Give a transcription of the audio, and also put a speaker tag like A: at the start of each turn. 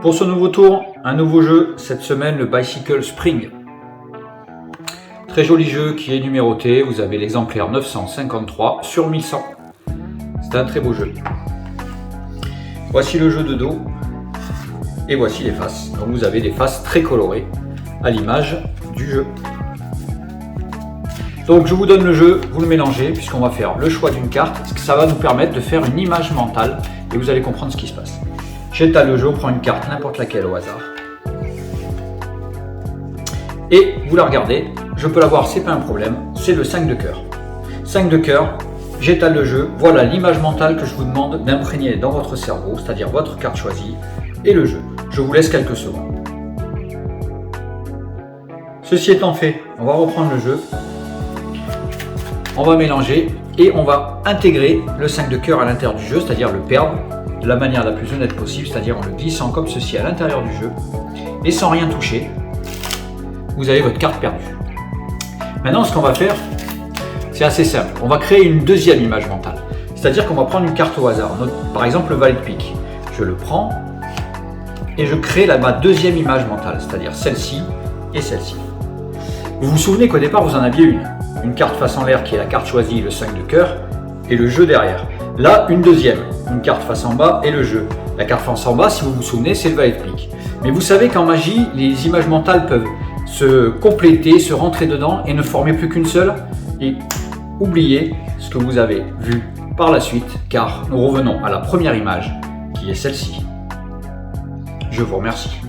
A: Pour ce nouveau tour, un nouveau jeu, cette semaine le Bicycle Spring. Très joli jeu qui est numéroté, vous avez l'exemplaire 953 sur 1100. C'est un très beau jeu. Voici le jeu de dos et voici les faces. Donc vous avez des faces très colorées à l'image du jeu. Donc je vous donne le jeu, vous le mélangez puisqu'on va faire le choix d'une carte. Ça va nous permettre de faire une image mentale et vous allez comprendre ce qui se passe. J'étale le jeu, on prend une carte, n'importe laquelle au hasard. Et vous la regardez, je peux la voir, c'est pas un problème, c'est le 5 de cœur. 5 de cœur, j'étale le jeu, voilà l'image mentale que je vous demande d'imprégner dans votre cerveau, c'est-à-dire votre carte choisie et le jeu. Je vous laisse quelques secondes. Ceci étant fait, on va reprendre le jeu, on va mélanger et on va intégrer le 5 de cœur à l'intérieur du jeu, c'est-à-dire le perdre de la manière la plus honnête possible, c'est-à-dire en le glissant comme ceci à l'intérieur du jeu et sans rien toucher, vous avez votre carte perdue. Maintenant, ce qu'on va faire, c'est assez simple. On va créer une deuxième image mentale, c'est-à-dire qu'on va prendre une carte au hasard, par exemple le valet de pique. Je le prends et je crée ma deuxième image mentale, c'est-à-dire celle-ci et celle-ci. Vous vous souvenez qu'au départ, vous en aviez une carte face en l'air qui est la carte choisie, le 5 de cœur, et le jeu derrière. Là, une deuxième, une carte face en bas et le jeu. La carte face en bas, si vous vous souvenez, c'est le valet de pique. Mais vous savez qu'en magie, les images mentales peuvent se compléter, se rentrer dedans et ne former plus qu'une seule. Et oubliez ce que vous avez vu par la suite, car nous revenons à la première image, qui est celle-ci. Je vous remercie.